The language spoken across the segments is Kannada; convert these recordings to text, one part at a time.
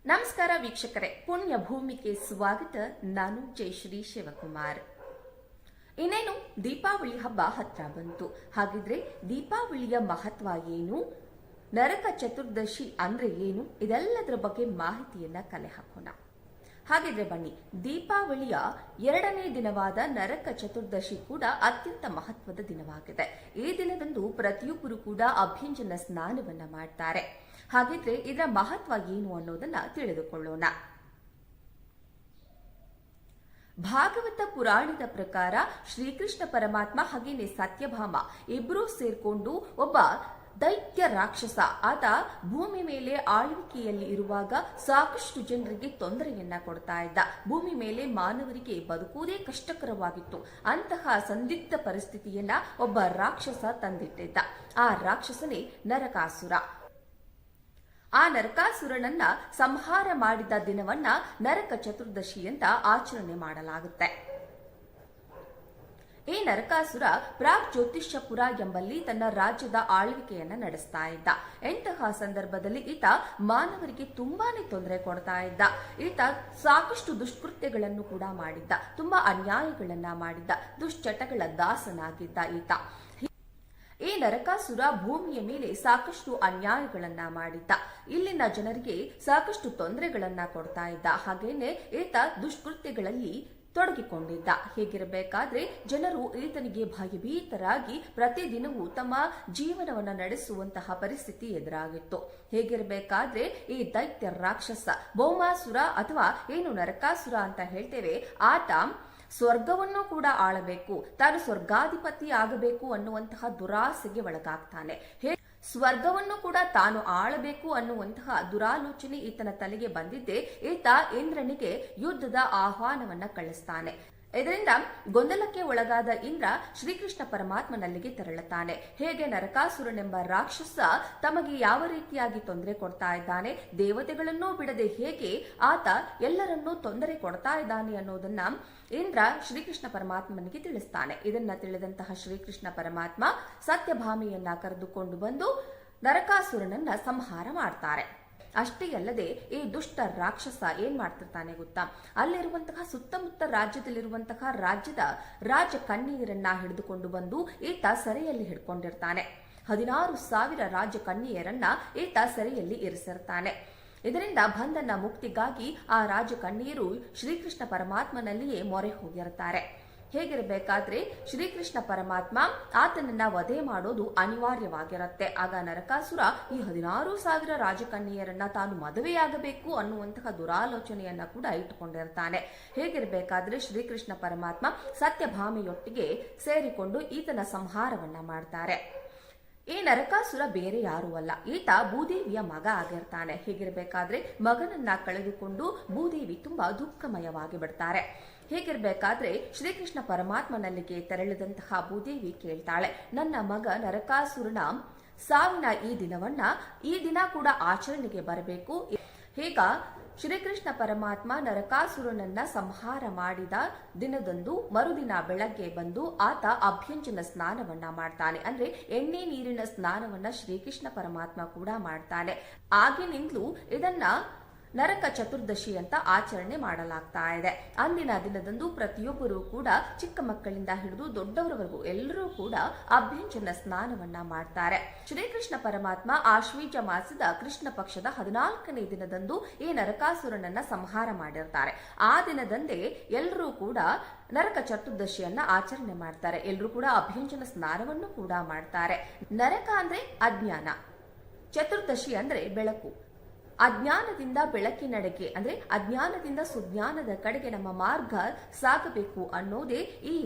ನಮಸ್ಕಾರ ವೀಕ್ಷಕರೇ, ಪುಣ್ಯ ಭೂಮಿಗೆ ಸ್ವಾಗತ. ನಾನು ಜಯಶ್ರೀ ಶಿವಕುಮಾರ್. ಇನ್ನೇನು ದೀಪಾವಳಿ ಹಬ್ಬ ಹತ್ರ ಬಂತು. ಹಾಗಿದ್ರೆ ದೀಪಾವಳಿಯ ಮಹತ್ವ ಏನು, ನರಕ ಚತುರ್ದಶಿ ಅಂದ್ರೆ ಏನು, ಇದೆಲ್ಲದರ ಬಗ್ಗೆ ಮಾಹಿತಿಯನ್ನ ಕಲೆ ಹಾಕೋಣ. ಹಾಗಿದ್ರೆ ಬನ್ನಿ, ದೀಪಾವಳಿಯ ಎರಡನೇ ದಿನವಾದ ನರಕ ಚತುರ್ದಶಿ ಕೂಡ ಅತ್ಯಂತ ಮಹತ್ವದ ದಿನವಾಗಿದೆ. ಈ ದಿನದಂದು ಪ್ರತಿಯೊಬ್ಬರು ಕೂಡ ಅಭ್ಯಂಜನ ಸ್ನಾನವನ್ನ ಮಾಡ್ತಾರೆ. ಹಾಗಿದ್ರೆ ಇದರ ಮಹತ್ವ ಏನು ಅನ್ನೋದನ್ನ ತಿಳಿದುಕೊಳ್ಳೋಣ. ಭಾಗವತ ಪುರಾಣದ ಪ್ರಕಾರ ಶ್ರೀಕೃಷ್ಣ ಪರಮಾತ್ಮ ಹಾಗೇನೆ ಸತ್ಯಭಾಮ ಇಬ್ಬರೂ ಸೇರ್ಕೊಂಡು ಒಬ್ಬ ದೈತ್ಯ ರಾಕ್ಷಸ ಆತ ಭೂಮಿ ಮೇಲೆ ಆಳ್ವಿಕೆಯಲ್ಲಿ ಇರುವಾಗ ಸಾಕಷ್ಟು ಜನರಿಗೆ ತೊಂದರೆಯನ್ನ ಕೊಡ್ತಾ ಇದ್ದ. ಭೂಮಿ ಮೇಲೆ ಮಾನವರಿಗೆ ಬದುಕುವುದೇ ಕಷ್ಟಕರವಾಗಿತ್ತು. ಅಂತಹ ಸಂದಿಗ್ಧ ಪರಿಸ್ಥಿತಿಯನ್ನ ಒಬ್ಬ ರಾಕ್ಷಸ ತಂದಿಟ್ಟಿದ್ದ. ಆ ರಾಕ್ಷಸನೇ ನರಕಾಸುರ. ಆ ನರಕಾಸುರನನ್ನ ಸಂಹಾರ ಮಾಡಿದ ದಿನವನ್ನ ನರಕ ಚತುರ್ದಶಿ ಅಂತ ಆಚರಣೆ ಮಾಡಲಾಗುತ್ತೆ. ಈ ನರಕಾಸುರ ಪ್ರಾಗ್ ಜ್ಯೋತಿಷ್ಯಪುರ ಎಂಬಲ್ಲಿ ತನ್ನ ರಾಜ್ಯದ ಆಳ್ವಿಕೆಯನ್ನ ನಡೆಸ್ತಾ ಇದ್ದ. ಇಂತಹ ಸಂದರ್ಭದಲ್ಲಿ ಈತ ಮಾನವರಿಗೆ ತುಂಬಾನೇ ತೊಂದರೆ ಕೊಡ್ತಾ ಇದ್ದ. ಈತ ಸಾಕಷ್ಟು ದುಷ್ಕೃತ್ಯಗಳನ್ನು ಕೂಡ ಮಾಡಿದ್ದ, ತುಂಬಾ ಅನ್ಯಾಯಗಳನ್ನ ಮಾಡಿದ್ದ, ದುಶ್ಚಟಗಳ ದಾಸನಾಗಿದ್ದ ಈತ. ಈ ನರಕಾಸುರ ಭೂಮಿಯ ಮೇಲೆ ಸಾಕಷ್ಟು ಅನ್ಯಾಯಗಳನ್ನ ಮಾಡಿದ್ದ. ಇಲ್ಲಿನ ಜನರಿಗೆ ಸಾಕಷ್ಟು ತೊಂದರೆಗಳನ್ನ ಕೊಡ್ತಾ ಇದ್ದ. ಹಾಗೇನೆ ಈತ ದುಷ್ಕೃತ್ಯಗಳಲ್ಲಿ ತೊಡಗಿಕೊಂಡಿದ್ದ. ಹೀಗಿರಬೇಕಾದ್ರೆ ಜನರು ಈತನಿಗೆ ಭಯಭೀತರಾಗಿ ಪ್ರತಿದಿನವೂ ತಮ್ಮ ಜೀವನವನ್ನ ನಡೆಸುವಂತಹ ಪರಿಸ್ಥಿತಿ ಎದುರಾಗಿತ್ತು. ಹೇಗಿರಬೇಕಾದ್ರೆ ಈ ದೈತ್ಯ ರಾಕ್ಷಸ ಭೌಮಾಸುರ ಅಥವಾ ಏನು ನರಕಾಸುರ ಅಂತ ಹೇಳ್ತೇವೆ, ಆತ ಸ್ವರ್ಗವನ್ನು ಕೂಡ ಆಳಬೇಕು, ತಾನು ಸ್ವರ್ಗಾಧಿಪತಿ ಆಗಬೇಕು ಅನ್ನುವಂತಹ ದುರಾಸೆಗೆ ಒಳಗಾಗ್ತಾನೆ. ಸ್ವರ್ಗವನ್ನು ಕೂಡ ತಾನು ಆಳಬೇಕು ಅನ್ನುವಂತಹ ದುರಾಲೋಚನೆ ಈತನ ತಲೆಗೆ ಬಂದಿದ್ದೇ ಈತ ಇಂದ್ರನಿಗೆ ಯುದ್ಧದ ಆಹ್ವಾನವನ್ನ ಕಳಿಸ್ತಾನೆ. ಇದರಿಂದ ಗೊಂದಲಕ್ಕೆ ಒಳಗಾದ ಇಂದ್ರ ಶ್ರೀಕೃಷ್ಣ ಪರಮಾತ್ಮನಲ್ಲಿಗೆ ತೆರಳುತ್ತಾನೆ. ಹೇಗೆ ನರಕಾಸುರನೆಂಬ ರಾಕ್ಷಸ ತಮಗೆ ಯಾವ ರೀತಿಯಾಗಿ ತೊಂದರೆ ಕೊಡ್ತಾ ಇದ್ದಾನೆ, ದೇವತೆಗಳನ್ನೂ ಬಿಡದೆ ಹೇಗೆ ಆತ ಎಲ್ಲರನ್ನೂ ತೊಂದರೆ ಕೊಡ್ತಾ ಇದ್ದಾನೆ ಅನ್ನೋದನ್ನ ಇಂದ್ರ ಶ್ರೀಕೃಷ್ಣ ಪರಮಾತ್ಮನಿಗೆ ತಿಳಿಸ್ತಾನೆ. ಇದನ್ನ ತಿಳಿದಂತಹ ಶ್ರೀಕೃಷ್ಣ ಪರಮಾತ್ಮ ಸತ್ಯಭಾಮಿಯನ್ನ ಕರೆದುಕೊಂಡು ಬಂದು ನರಕಾಸುರನನ್ನ ಸಂಹಾರ ಮಾಡ್ತಾರೆ. ಅಷ್ಟೇ ಅಲ್ಲದೆ ಈ ದುಷ್ಟ ರಾಕ್ಷಸ ಏನ್ ಮಾಡ್ತಿರ್ತಾನೆ ಗೊತ್ತಾ, ಅಲ್ಲಿರುವಂತಹ ಸುತ್ತಮುತ್ತ ರಾಜ್ಯದಲ್ಲಿರುವಂತಹ ರಾಜ್ಯದ ರಾಜಕನ್ಯೆಯರನ್ನ ಹಿಡಿದುಕೊಂಡು ಬಂದು ಈತ ಸೆರೆಯಲ್ಲಿ ಹಿಡ್ಕೊಂಡಿರ್ತಾನೆ. 16,000 ರಾಜಕನ್ಯೆಯರನ್ನ ಈತ ಸೆರೆಯಲ್ಲಿ ಇರಿಸಿರ್ತಾನೆ. ಇದರಿಂದ ಬಂಧನ ಮುಕ್ತಿಗಾಗಿ ಆ ರಾಜಕನ್ಯೆಯರು ಶ್ರೀಕೃಷ್ಣ ಪರಮಾತ್ಮನಲ್ಲಿಯೇ ಮೊರೆ ಹೋಗಿರ್ತಾರೆ. ಹೇಗಿರಬೇಕಾದ್ರೆ ಶ್ರೀಕೃಷ್ಣ ಪರಮಾತ್ಮ ಆತನನ್ನ ವಧೆ ಮಾಡೋದು ಅನಿವಾರ್ಯವಾಗಿರುತ್ತೆ. ಆಗ ನರಕಾಸುರ ಈ 16,000 ರಾಜಕನ್ಯೆಯರನ್ನ ತಾನು ಮದುವೆಯಾಗಬೇಕು ಅನ್ನುವಂತಹ ದುರಾಲೋಚನೆಯನ್ನ ಕೂಡ ಇಟ್ಟುಕೊಂಡಿರ್ತಾನೆ. ಹೇಗಿರಬೇಕಾದ್ರೆ ಶ್ರೀಕೃಷ್ಣ ಪರಮಾತ್ಮ ಸತ್ಯಭಾಮೆಯೊಟ್ಟಿಗೆ ಸೇರಿಕೊಂಡು ಈತನ ಸಂಹಾರವನ್ನ ಮಾಡ್ತಾರೆ. ಈ ನರಕಾಸುರ ಬೇರೆ ಯಾರೂ ಅಲ್ಲ, ಈತ ಭೂದೇವಿಯ ಮಗ ಆಗಿರ್ತಾನೆ. ಹೀಗಿರಬೇಕಾದ್ರೆ ಮಗನನ್ನ ಕಳೆದುಕೊಂಡು ಭೂದೇವಿ ತುಂಬಾ ದುಃಖಮಯವಾಗಿ ಬಿಡ್ತಾರೆ. ಹೀಗಿರ್ಬೇಕಾದ್ರೆ ಶ್ರೀಕೃಷ್ಣ ಪರಮಾತ್ಮನಲ್ಲಿಗೆ ತೆರಳಿದಂತಹ ಭೂದೇವಿ ಕೇಳ್ತಾಳೆ, ನನ್ನ ಮಗ ನರಕಾಸುರನ ಸಾವಿನ ಈ ದಿನ ಕೂಡ ಆಚರಣೆಗೆ ಬರಬೇಕು. ಹೀಗ ಶ್ರೀಕೃಷ್ಣ ಪರಮಾತ್ಮ ನರಕಾಸುರನನ್ನ ಸಂಹಾರ ಮಾಡಿದ ದಿನದಂದು ಮರುದಿನ ಬೆಳಗ್ಗೆ ಬಂದು ಆತ ಅಭ್ಯಂಜನ ಸ್ನಾನವನ್ನ ಮಾಡ್ತಾನೆ. ಅಂದ್ರೆ ಎಣ್ಣೆ ನೀರಿನ ಸ್ನಾನವನ್ನ ಶ್ರೀಕೃಷ್ಣ ಪರಮಾತ್ಮ ಕೂಡ ಮಾಡ್ತಾನೆ. ಆಗಿನಿಂದಲೂ ಇದನ್ನ ನರಕ ಚತುರ್ದಶಿ ಅಂತ ಆಚರಣೆ ಮಾಡಲಾಗ್ತಾ ಇದೆ. ಅಂದಿನ ದಿನದಂದು ಪ್ರತಿಯೊಬ್ಬರೂ ಕೂಡ ಚಿಕ್ಕ ಮಕ್ಕಳಿಂದ ಹಿಡಿದು ದೊಡ್ಡವರವರೆಗೂ ಎಲ್ಲರೂ ಕೂಡ ಅಭ್ಯಂಜನ ಸ್ನಾನವನ್ನ ಮಾಡ್ತಾರೆ. ಶ್ರೀಕೃಷ್ಣ ಪರಮಾತ್ಮ ಆಶ್ವೀಜ ಮಾಸದ ಕೃಷ್ಣ ಪಕ್ಷದ 14ನೇ ದಿನದಂದು ಈ ನರಕಾಸುರನನ್ನ ಸಂಹಾರ ಮಾಡಿರ್ತಾರೆ. ಆ ದಿನದಂದೇ ಎಲ್ಲರೂ ಕೂಡ ನರಕ ಚತುರ್ದಶಿಯನ್ನ ಆಚರಣೆ ಮಾಡ್ತಾರೆ. ಎಲ್ಲರೂ ಕೂಡ ಅಭ್ಯಂಜನ ಸ್ನಾನವನ್ನು ಕೂಡ ಮಾಡ್ತಾರೆ. ನರಕ ಅಂದ್ರೆ ಅಜ್ಞಾನ, ಚತುರ್ದಶಿ ಅಂದ್ರೆ ಬೆಳಕು. ಅಜ್ಞಾನದಿಂದ ಬೆಳಕಿನೆಡೆಗೆ ಅಂದ್ರೆ ಅಜ್ಞಾನದಿಂದ ಸುಜ್ಞಾನದ ಕಡೆಗೆ ನಮ್ಮ ಮಾರ್ಗ ಸಾಗಬೇಕು ಅನ್ನೋದೇ ಈ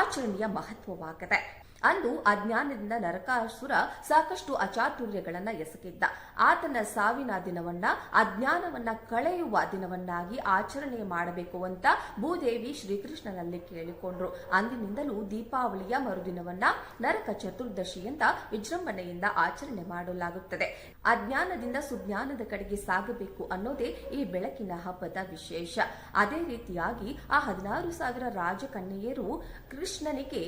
ಆಚರಣೆಯ ಮಹತ್ವವಾಗಿದೆ. ಅಂದು ಅಜ್ಞಾನದಿಂದ ನರಕಾಸುರ ಸಾಕಷ್ಟು ಅಚಾತುರ್ಯಗಳನ್ನ ಎಸಗಿದ್ದ. ಆತನ ಸಾವಿನ ದಿನವನ್ನ ಅಜ್ಞಾನವನ್ನ ಕಳೆಯುವ ದಿನವನ್ನಾಗಿ ಆಚರಣೆ ಮಾಡಬೇಕು ಅಂತ ಭೂದೇವಿ ಶ್ರೀಕೃಷ್ಣನಲ್ಲಿ ಕೇಳಿಕೊಂಡ್ರು. ಅಂದಿನಿಂದಲೂ ದೀಪಾವಳಿಯ ಮರುದಿನವನ್ನ ನರಕ ಚತುರ್ದಶಿ ಅಂತ ವಿಜೃಂಭಣೆಯಿಂದ ಆಚರಣೆ ಮಾಡಲಾಗುತ್ತದೆ. ಅಜ್ಞಾನದಿಂದ ಸುಜ್ಞಾನದ ಕಡೆಗೆ ಸಾಗಬೇಕು ಅನ್ನೋದೇ ಈ ಬೆಳಕಿನ ಹಬ್ಬದ ವಿಶೇಷ. ಅದೇ ರೀತಿಯಾಗಿ ಆ 16,000 ರಾಜಕನ್ಯೆಯರು ಕೃಷ್ಣನಿಗೆ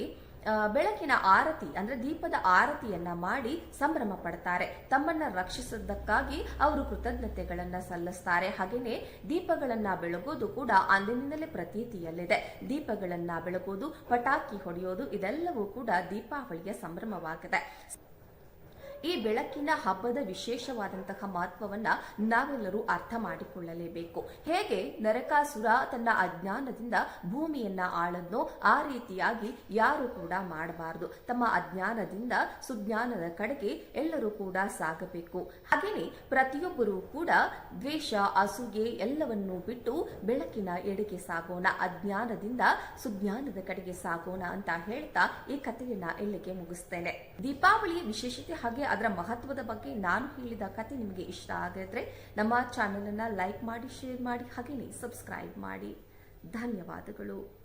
ಬೆಳಕಿನ ಆರತಿ ಅಂದ್ರೆ ದೀಪದ ಆರತಿಯನ್ನ ಮಾಡಿ ಸಂಭ್ರಮ ಪಡ್ತಾರೆ. ತಮ್ಮನ್ನ ರಕ್ಷಿಸಿದ್ದಕ್ಕಾಗಿ ಅವರು ಕೃತಜ್ಞತೆಗಳನ್ನ ಸಲ್ಲಿಸ್ತಾರೆ. ಹಾಗೇನೆ ದೀಪಗಳನ್ನ ಬೆಳಗೋದು ಕೂಡ ಅಂದಿನಿಂದಲೇ ಪ್ರತೀತಿಯಲ್ಲಿದೆ. ದೀಪಗಳನ್ನ ಬೆಳಗೋದು, ಪಟಾಕಿ ಹೊಡೆಯೋದು ಇದೆಲ್ಲವೂ ಕೂಡ ದೀಪಾವಳಿಯ ಸಂಭ್ರಮವಾಗಿದೆ. ಈ ಬೆಳಕಿನ ಹಬ್ಬದ ವಿಶೇಷವಾದಂತಹ ಮಹತ್ವವನ್ನ ನಾವೆಲ್ಲರೂ ಅರ್ಥ ಮಾಡಿಕೊಳ್ಳಲೇಬೇಕು. ಹೇಗೆ ನರಕಾಸುರ ತನ್ನ ಅಜ್ಞಾನದಿಂದ ಭೂಮಿಯನ್ನ ಆಳದ್ನೋ ಆ ರೀತಿಯಾಗಿ ಯಾರು ಕೂಡ ಮಾಡಬಾರದು. ತಮ್ಮ ಅಜ್ಞಾನದಿಂದ ಸುಜ್ಞಾನದ ಕಡೆಗೆ ಎಲ್ಲರೂ ಕೂಡ ಸಾಗಬೇಕು. ಹಾಗೆಯೇ ಪ್ರತಿಯೊಬ್ಬರೂ ಕೂಡ ದ್ವೇಷ, ಅಸೂಯೆ ಎಲ್ಲವನ್ನೂ ಬಿಟ್ಟು ಬೆಳಕಿನ ಎಡೆಗೆ ಸಾಗೋಣ, ಅಜ್ಞಾನದಿಂದ ಸುಜ್ಞಾನದ ಕಡೆಗೆ ಸಾಗೋಣ ಅಂತ ಹೇಳ್ತಾ ಈ ಕಥೆಯನ್ನ ಇಲ್ಲಿಗೆ ಮುಗಿಸ್ತೇನೆ. ದೀಪಾವಳಿಯ ವಿಶೇಷತೆ ಹಾಗೆ ಅದರ ಮಹತ್ವದ ಬಗ್ಗೆ ನಾನು ಹೇಳಿದ ಕಥೆ ನಿಮಗೆ ಇಷ್ಟ ಆಗಿದ್ರೆ ನಮ್ಮ ಚಾನೆಲ್ ಅನ್ನ ಲೈಕ್ ಮಾಡಿ, ಶೇರ್ ಮಾಡಿ, ಹಾಗೆಯೇ ಸಬ್ಸ್ಕ್ರೈಬ್ ಮಾಡಿ. ಧನ್ಯವಾದಗಳು.